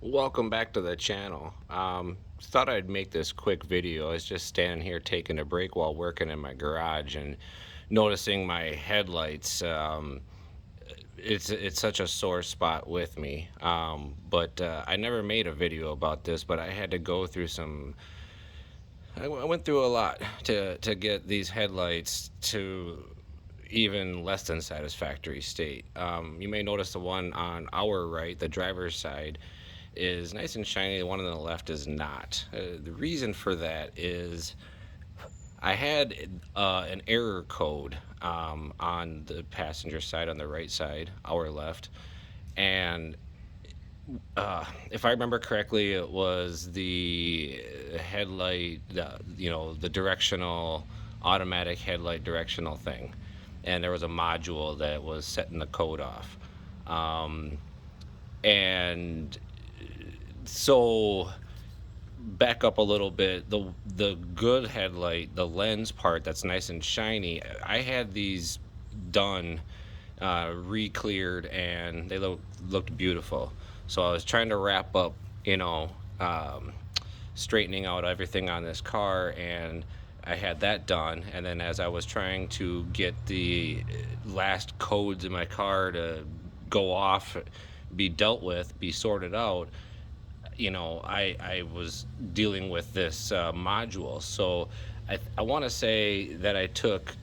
Welcome back to the channel. Thought I'd make this quick video. I was just standing here taking a break while working in my garage and noticing my headlights. It's such a sore spot with me. But I never made a video about this, but I had to go through some. I went through a lot to get these headlights to even less than satisfactory state. You may notice the one on our right, the driver's side, is nice and shiny. The one on the left is not. The reason for that is I had an error code on the passenger side, on the right side, our left, and if I remember correctly, it was the headlight, the directional, automatic headlight directional thing, and there was a module that was setting the code off, um, and so back up a little bit, the good headlight, the lens part that's nice and shiny, I had these done, re-cleared, and they looked beautiful. So I was trying to wrap up, you know um, straightening out everything on this car, and I had that done. And then as I was trying to get the last codes in my car to go off, be dealt with, be sorted out, I was dealing with this module. So I want to say that I took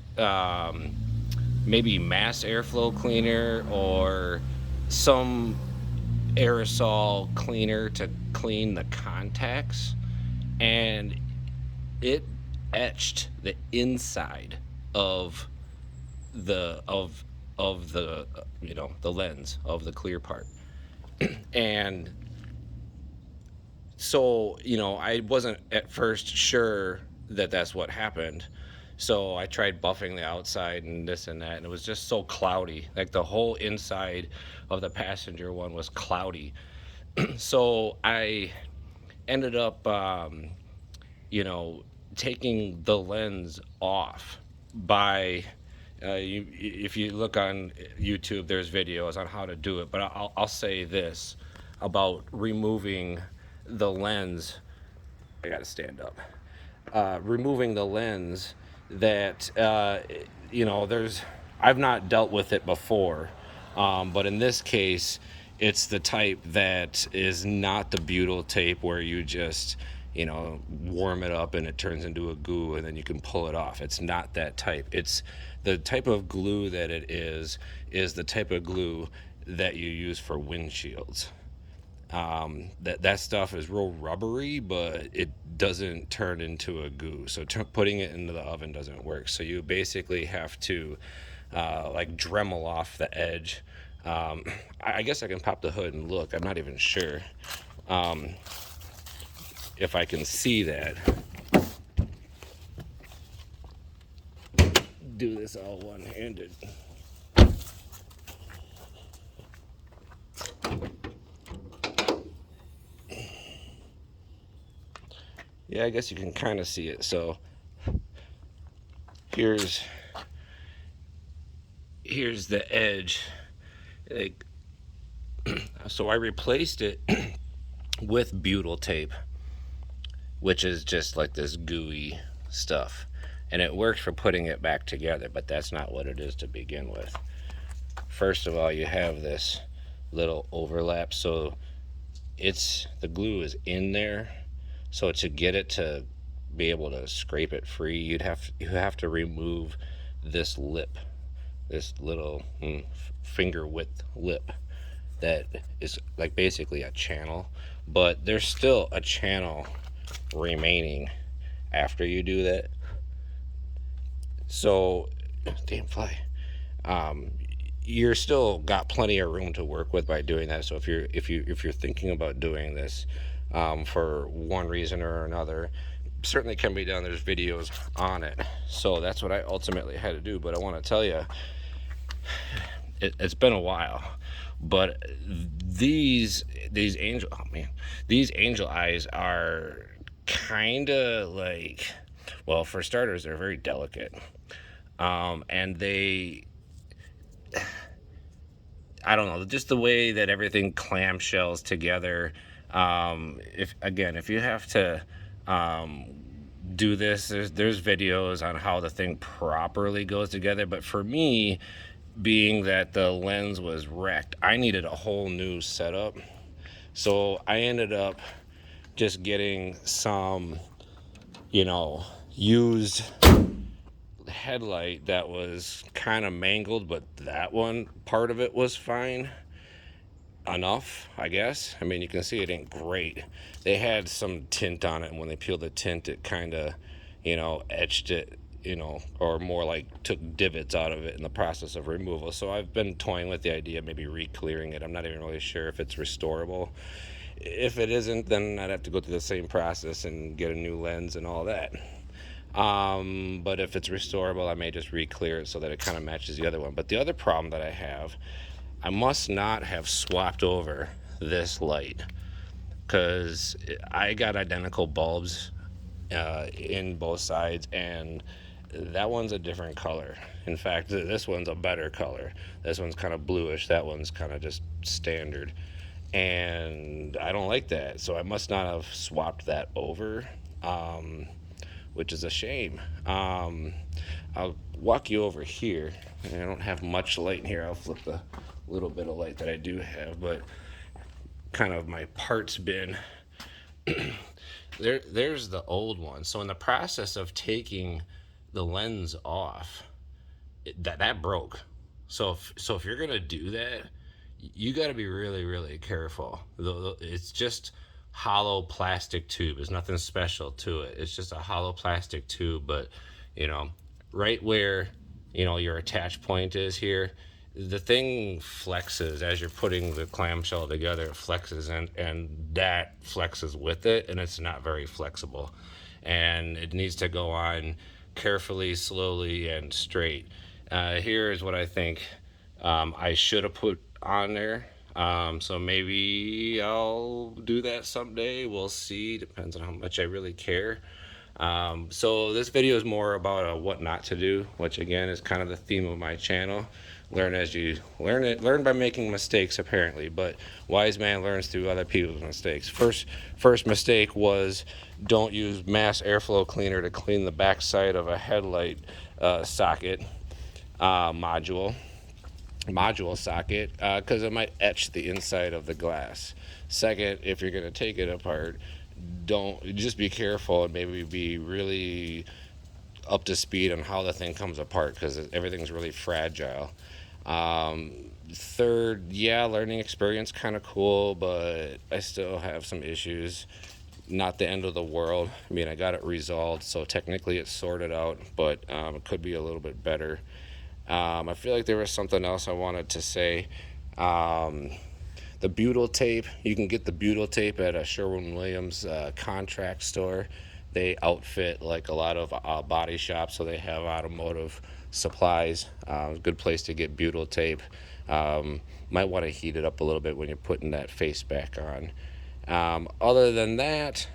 maybe mass airflow cleaner or some aerosol cleaner to clean the contacts, and it etched the inside of the lens of the clear part. And so I wasn't at first sure that that's what happened, so I tried buffing the outside and this and that, and it was just so cloudy. Like, the whole inside of the passenger one was cloudy. So I ended up you know taking the lens off by if you look on YouTube, there's videos on how to do it, but I'll say this about removing the lens. I gotta stand up. Removing the lens, that there's I've not dealt with it before, but in this case, it's the type that is not the butyl tape where you just warm it up and it turns into a goo and then you can pull it off. It's not that type. It's the type of glue that it is the type of glue that you use for windshields. That stuff is real rubbery, but it doesn't turn into a goo. So putting it into the oven doesn't work. So you basically have to like Dremel off the edge. I guess I can pop the hood and look. I'm not even sure if I can see that. Do this all one-handed. Yeah, I guess you can kind of see it. So here's the edge. Like, so I replaced it with butyl tape, which is just like this gooey stuff, and it works for putting it back together, but that's not what it is to begin with. First of all, you have this little overlap, so the glue is in there. So to get it to be able to scrape it free, you have to remove this lip, this little finger width lip that is like basically a channel, but there's still a channel remaining after you do that. So, damn fly. You're still got plenty of room to work with by doing that. So if you're thinking about doing this for one reason or another, certainly can be done. There's videos on it. So that's what I ultimately had to do. But I want to tell you, it's been a while, but these angel these angel eyes are kind of like, well, for starters, they're very delicate, and I don't know, just the way that everything clamshells together. If you have to um, do this, there's videos on how the thing properly goes together. But for me, being that the lens was wrecked, I needed a whole new setup. So I ended up just getting some, used headlight that was kind of mangled, but that one part of it was fine enough, I guess. I mean, you can see it ain't great. They had some tint on it, and when they peeled the tint, it kind of, etched it, or more like took divots out of it in the process of removal. So I've been toying with the idea of maybe re-clearing it. I'm not even really sure if it's restorable. If it isn't, then I'd have to go through the same process and get a new lens and all that. But if it's restorable, I may just re-clear it so that it kind of matches the other one. But the other problem that I have, I must not have swapped over this light, because I got identical bulbs in both sides, and that one's a different color. In fact, this one's a better color. This one's kind of bluish. That one's kind of just standard. And I don't like that. So I must not have swapped that over, which is a shame. I'll walk you over here. I don't have much light in here. I'll flip the little bit of light that I do have, but kind of my parts bin. There's the old one. So in the process of taking the lens off, that broke. So if you're gonna do that, you got to be really really careful. It's just hollow plastic tube. There's nothing special to it. It's just a hollow plastic tube, but you know, right where your attach point is here, the thing flexes as you're putting the clamshell together. It flexes, and that flexes with it, and it's not very flexible, and it needs to go on carefully, slowly, and straight. Here is what I think I should have put on there. So maybe I'll do that someday. We'll see. Depends on how much I really care. So this video is more about what not to do, which again is kind of the theme of my channel. Learn as you learn. Learn by making mistakes, apparently, but wise man learns through other people's mistakes. First mistake was don't use mass airflow cleaner to clean the backside of a headlight socket module socket, because it might etch the inside of the glass. Second, if you're going to take it apart, don't just be careful and maybe be really up to speed on how the thing comes apart, because everything's really fragile. Third, yeah, learning experience, kind of cool, but I still have some issues. Not the end of the world. I mean, I got it resolved, so technically it's sorted out, but it could be a little bit better. I feel like there was something else I wanted to say. The butyl tape, you can get the butyl tape at a Sherwin-Williams contract store. They outfit like a lot of body shops, so they have automotive supplies. A good place to get butyl tape. Might want to heat it up a little bit when you're putting that face back on. Other than that,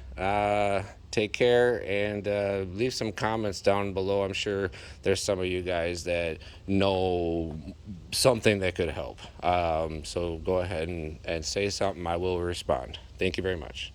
take care, and leave some comments down below. I'm sure there's some of you guys that know something that could help. So go ahead and say something. I will respond. Thank you very much.